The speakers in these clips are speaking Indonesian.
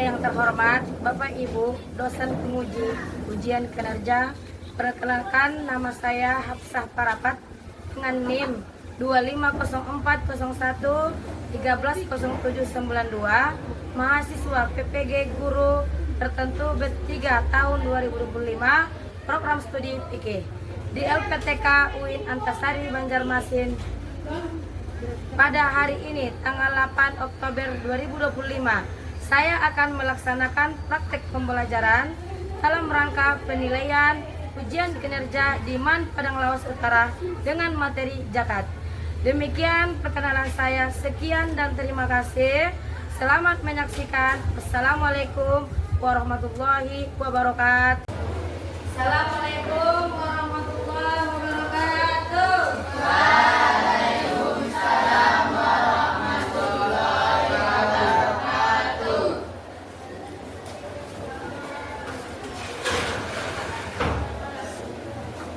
yang terhormat, Bapak Ibu, dosen penguji ujian kinerja, perkenalkan nama saya Hafsah Parapat dengan NIM 2501130792, mahasiswa PPG Guru Tertentu batch 3 tahun 2025, program studi PIK di LPTK UIN Antasari Banjarmasin. Pada hari ini, tanggal 8 Oktober 2025, saya akan melaksanakan praktek pembelajaran dalam rangka penilaian ujian kinerja di MAN Padang Lawas Utara dengan materi Jakat. Demikian perkenalan saya, sekian dan terima kasih. Selamat menyaksikan. Assalamualaikum warahmatullahi wabarakatuh. Assalamualaikum warahmatullahi wabarakatuh.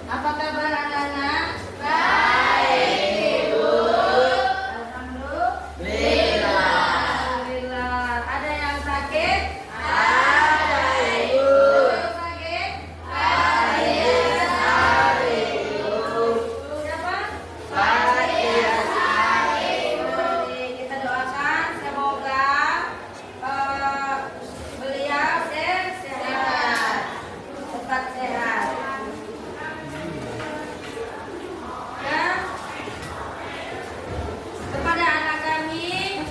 Apa kabar anak-anak? Baik, Ibu. Alhamdulillah. Ada yang sakit? Ada, Ibu. Yang sakit? Ibu. Siapa? Jadi kita doakan semoga beliau sehat, cepat sehat. Kepada anak kami,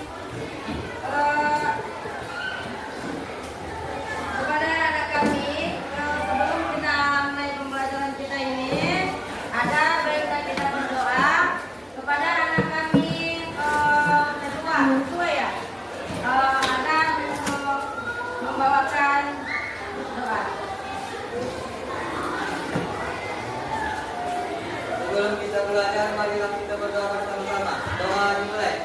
sebelum kita mulai pembelajaran kita ini, ada baiknya kita berdoa kepada anak kami ketua ya, anak membawakan doa. Sebelum kita belajar, marilah kita berdoa bersama-sama. Doa dimulai.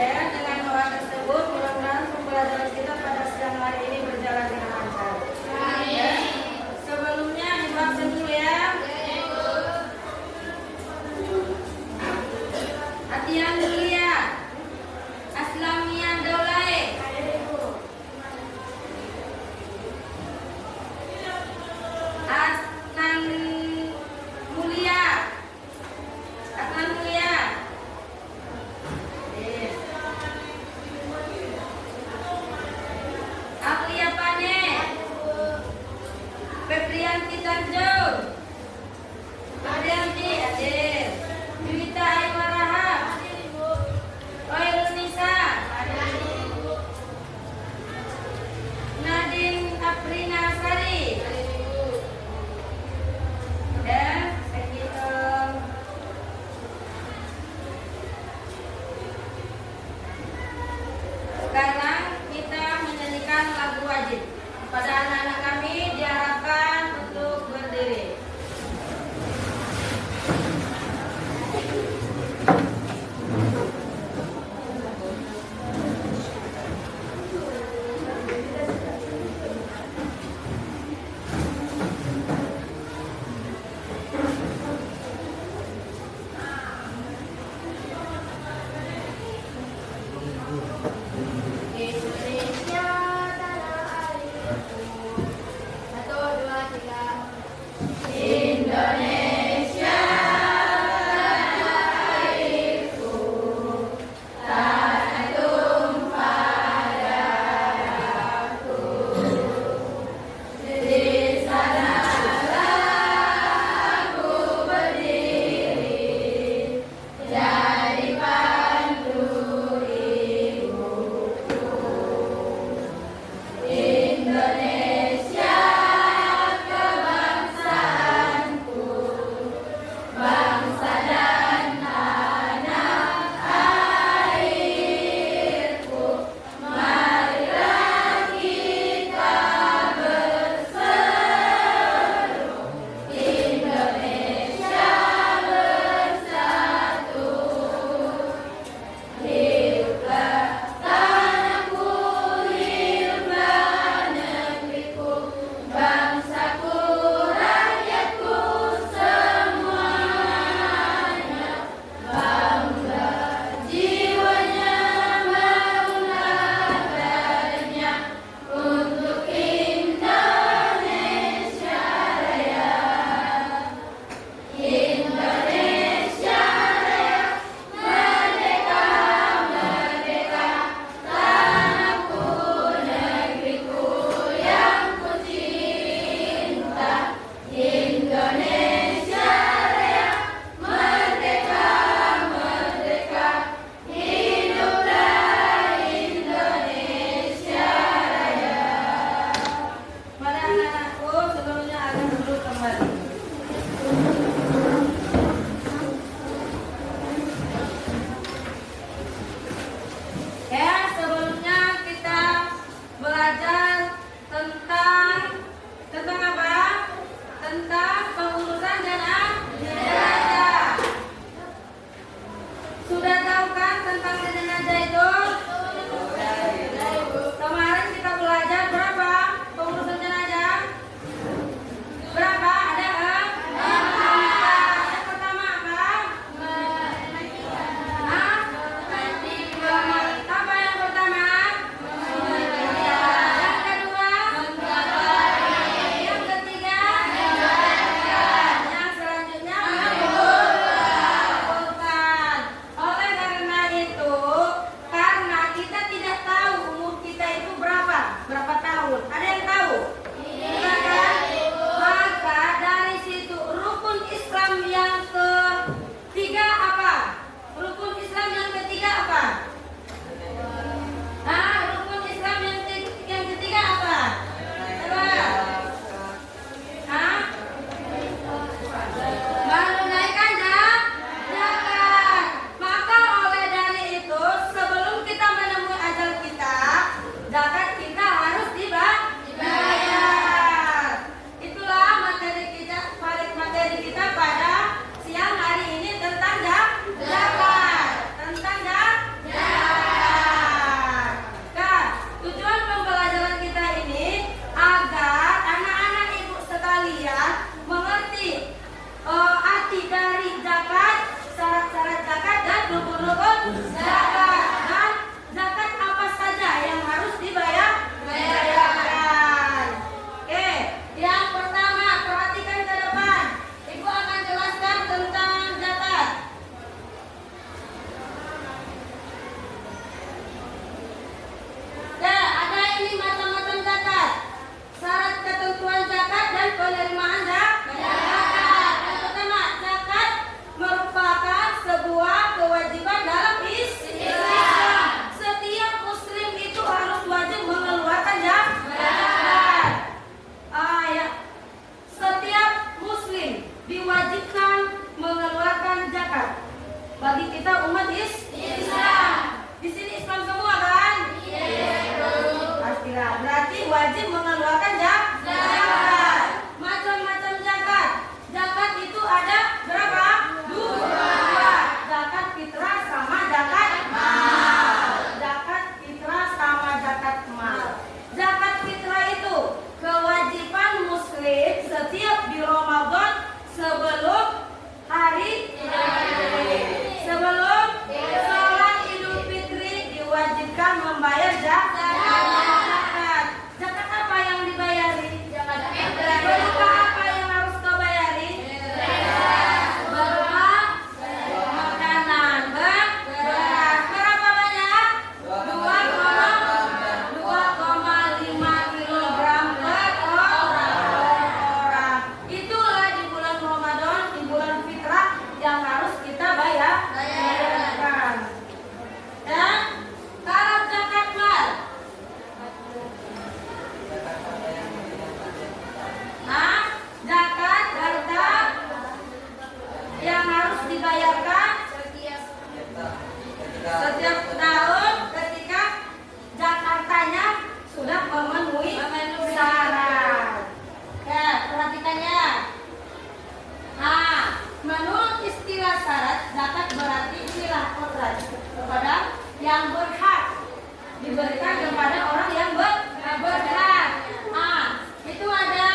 Dan zakat. Dan zakat apa saja yang harus dibayarkan? Oke, yang pertama perhatikan ke depan. Ibu akan jelaskan tentang zakat. Ya, ada ini macam-macam zakat. Syarat ketentuan zakat dan penerimaan zakat. Yang pertama, zakat merupakan sebuah kewajiban dalam Islam. Setiap muslim itu harus wajib mengeluarkan zakat. Ya. Setiap muslim diwajibkan mengeluarkan zakat. Bagi kita umat Islam. Di sini Islam semua kan? Pastilah. Berarti wajib mengeluarkan zakat. Macam-macam zakat. Zakat itu ada berapa? Dua. Zakat fitrah sama zakat mal. Zakat fitrah sama zakat mal. Zakat fitrah itu kewajiban muslim setiap di Ramadan sebelum hari sebelum sholat Idul Fitri diwajibkan membayar zakat. Zakat apa yang dibayari? Berupa apa yang harus kau bayari? Berupa makanan, beras. Berapa banyak? 2,5 kilogram per orang. Itulah di bulan Ramadan, di bulan fitrah yang harus kita bayarkan. Dan kalau zakat mal, zakat harta yang harus dibayarkan setiap tahun ketika Jakartanya sudah memenuhi syarat. Ya, perhatikan ya. Menurut istilah syarat, zakat berarti istilah kodrat kepada yang berhak, diberikan kepada orang yang berhak. Itu ada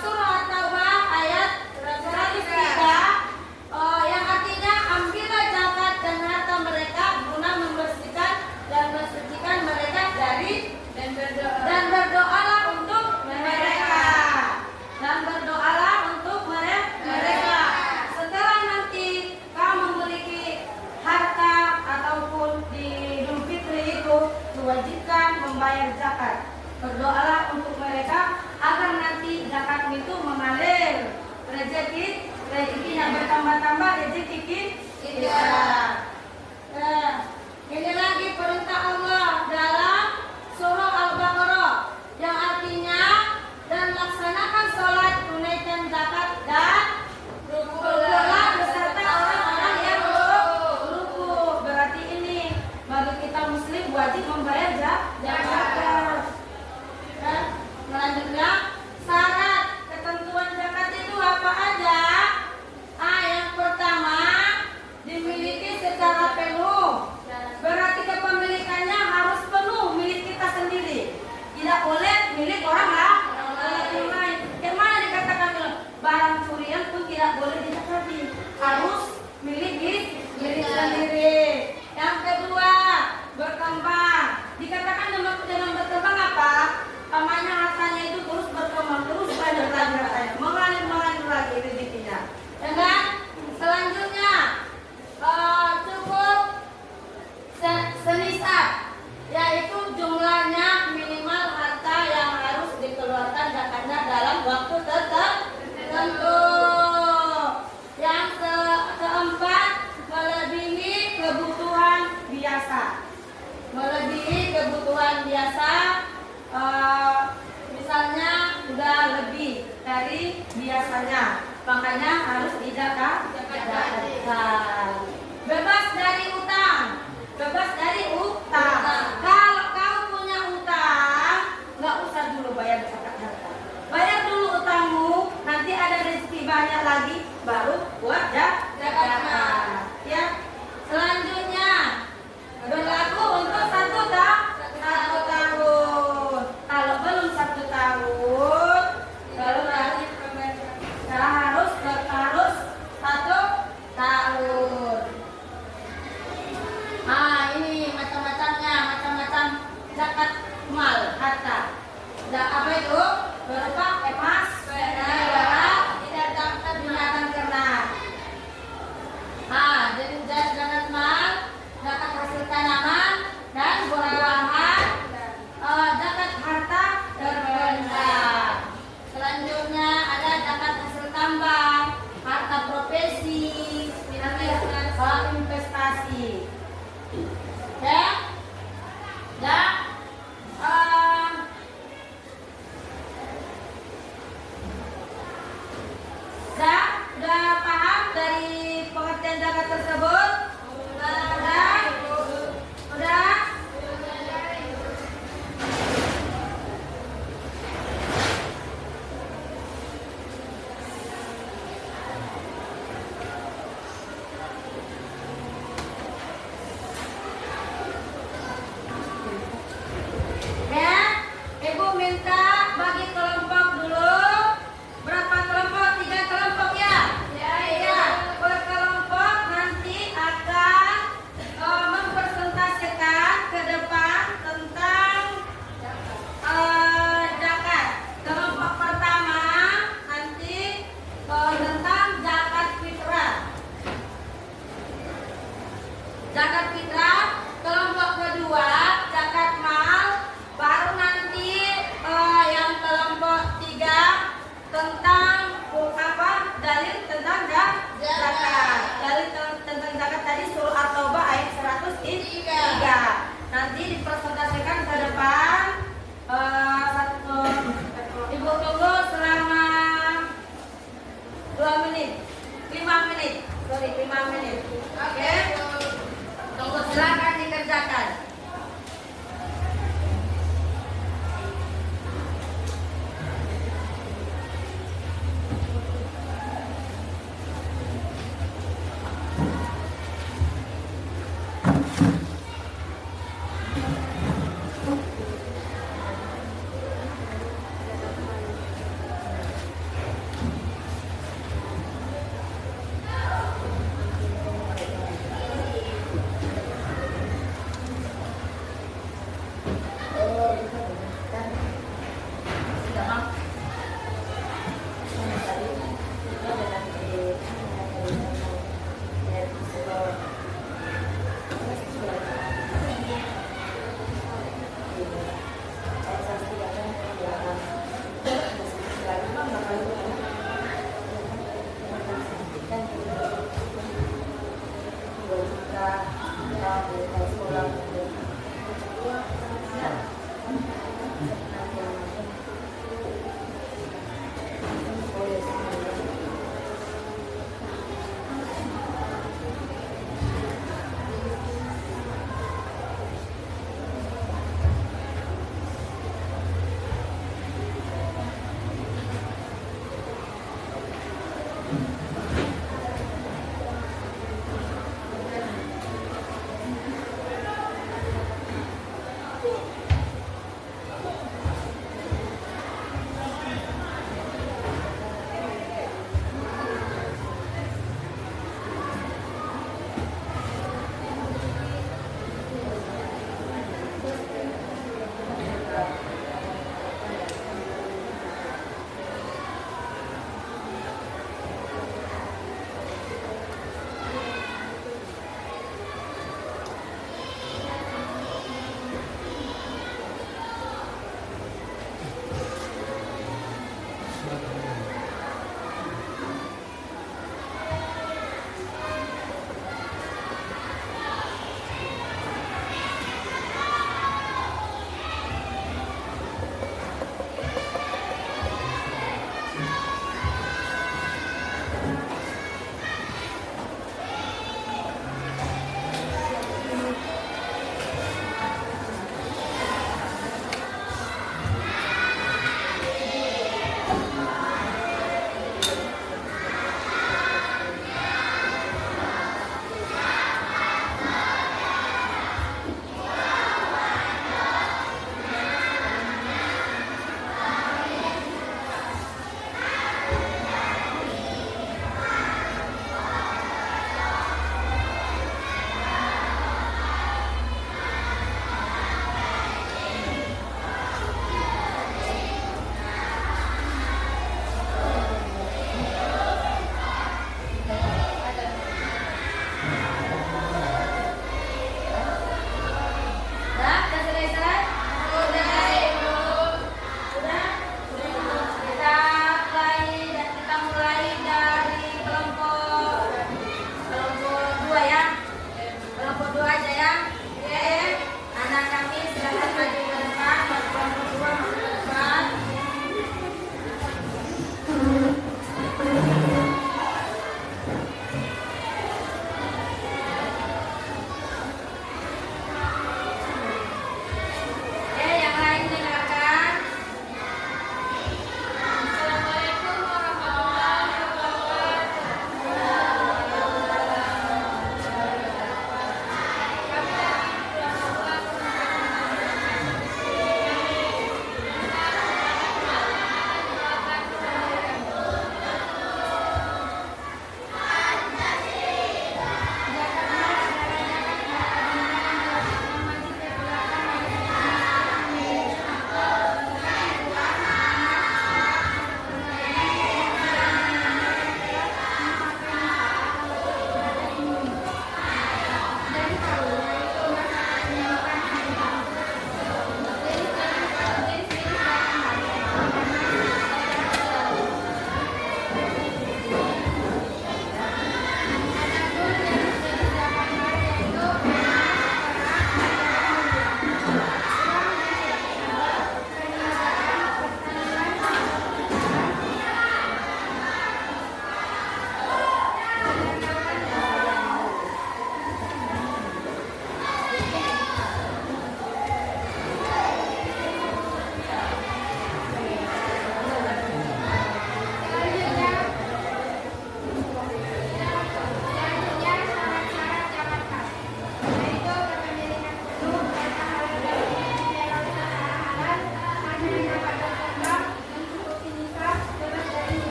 surah At-Taubah ayat 103 yang artinya ambillah zakat dan harta mereka guna membersihkan dan mensucikan mereka dari dan berdoalah untuk mereka. Dan berdoalah untuk mereka. Setelah nanti kamu memiliki harta ataupun di Idul Fitri itu diwajibkan membayar zakat. Berdoalah untuk mereka agar nanti zakat itu mengalir, rezekinya bertambah-tambah, rezeki kita. Ini lagi perintah Allah dalam surah Al-Baqarah yang artinya dan laksanakan sholat, tunaikan zakat dan rukulah beserta orang-orang yang ruku. Berarti ini bagi kita muslim wajib membayar zakat. Selanjutnya syarat ketentuan zakat itu apa aja? Yang pertama dimiliki secara penuh. Berarti kepemilikannya harus penuh milik kita sendiri. Tidak boleh milik orang lain. Yang mana dikatakan barang curian pun tidak boleh didekati. Harus milik sendiri. Yang kedua, berkembang. Dikatakan dengan berkembang apa? Pamannya hartanya itu terus berkembang, terus banyak lagi hartanya, mengalir lagi rezekinya. Dan selanjutnya cukup senisab, yaitu jumlahnya minimal harta yang harus dikeluarkan zakatnya dalam waktu tertentu. Yang keempat, melebihi kebutuhan biasa. Misalnya sudah lebih dari biasanya, makanya harus dizakatkan. Bebas dari utang. Kalau kau punya utang, nggak usah dulu bayar zakat harta. Bayar dulu utangmu, nanti ada rezeki banyak lagi, baru buat zakat. Ya. Selanjutnya berlaku untuk 1 tahun. Kalau belum 1 tahun, harus 1 tahun. zakat tersebut? Udah? Udah? Ya, Ibu minta bagi kelompok dulu. Berapa kelompok? 3 kelompok ya? Ya. Per kelompok nanti akan mempresentasikan ke depan tentang zakat. Kelompok pertama nanti tentang zakat fitrah. Zakat fitrah. Kelompok kedua zakat mal. Baru nanti yang kelompok 3 tentang dalil tentang zakat. Dalil tentang zakat tadi surah At-Taubah ayat 103. Nanti dipresentasikan ke depan. Ibu tunggu selama 2 menit, 5 menit, 5 menit. Oke. Tunggu, silakan dikerjakan.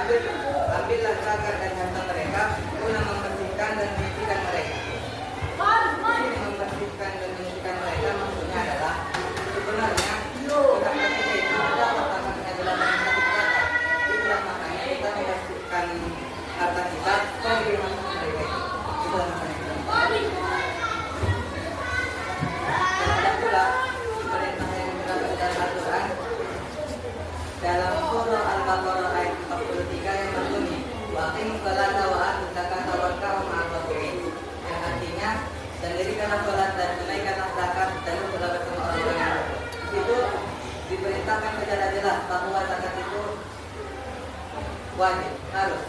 Ambillah zakat dan harta mereka guna membersihkan dan menyucikan mereka. Ini membersihkan dan menyucikan mereka maksudnya adalah sebenarnya kita ketika itu kita pertamanya adalah menyucikan zakat. Itulah makanya kita membersihkan harta kita memberi masuk mereka itu. Itulah makanya kita. Dan ada pula perintah yang terdapat dalam Al-Quran dalam surah Al-Baqarah ayat 43 yang berbunyi wa aqimus sholata wa atuz zakata warka'u ma'ar raki'in, yang artinya dan dirikanlah sholat dan tunaikanlah zakat dan berdoa bersama orang-orang yang berdoa. Di situ diperintahkan secara jelas bahwa zakat itu wajib, harus.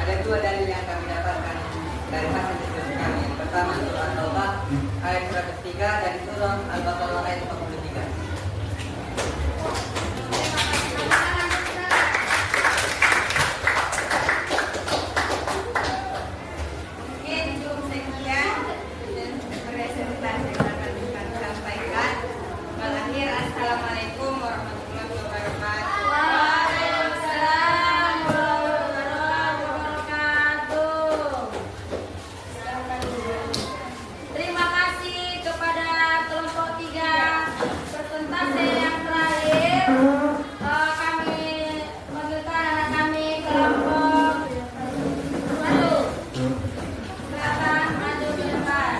Ada dua dalil yang kami dapatkan dari hasil diskusi kami. Yang pertama surah At-Taubah ayat 103 dan surah Al-Baqarah ayat 43. Mungkin cukup sekian dan presentasi yang akan kami sampaikan. Berakhir, assalamualaikum warahmatullahi wabarakatuh. Waalaikumsalam warahmatullahi wabarakatuh. Terima kasih kepada kelompok 3 persentase yang terakhir. Kami memanggilkan anak kami kelompok 1. Silakan maju ke depan.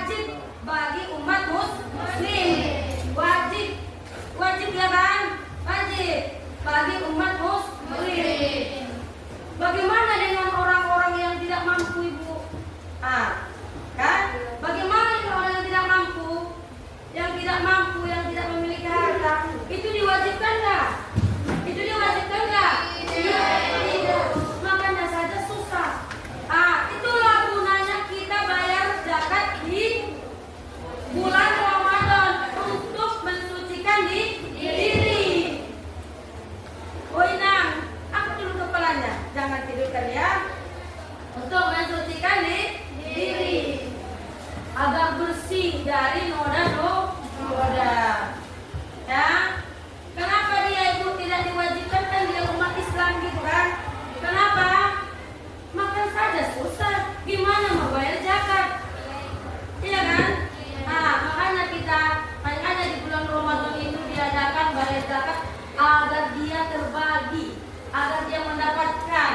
wajib bagi umat muslim. Wajib. Wajib ya kan? Wajib bagi umat muslim. Bagaimana dengan orang-orang yang tidak mampu, Ibu? Kan? Bagaimana dengan orang yang tidak mampu? Yang tidak mampu, yang tidak memiliki harta, itu diwajibkan nggak? Itu diwajibkan nggak? Tidak. Makanya saja susah. Itulah gunanya kita bayar zakat di bulan Ramadan untuk mensucikan diri. Oh Inang, angkat dulu kepalanya, jangan tidurkan ya. Untuk mensucikan diri agar bersih dari noda. Ya, kenapa dia Ibu tidak diwajibkan? Kan dia umat Islam gitu kan? Kenapa? Makan saja susah, gimana membayar zakat? Iya kan? Makanya di bulan Ramadan itu diadakan bayar zakat agar dia terbagi, agar dia mendapatkan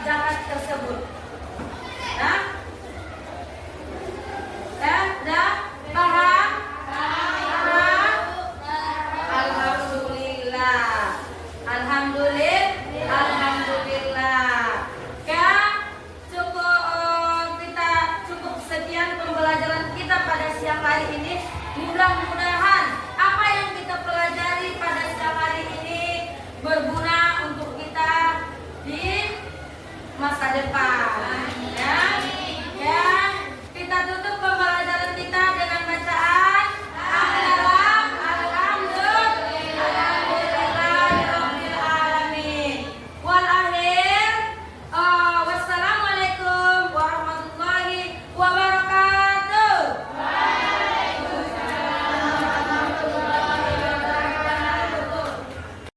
zakat tersebut. Paham? Alhamdulillah. Cukup sekian pembelajaran kita pada siang hari ini. Mudah-mudahan apa yang kita pelajari pada siang hari ini berguna untuk kita di masa depan.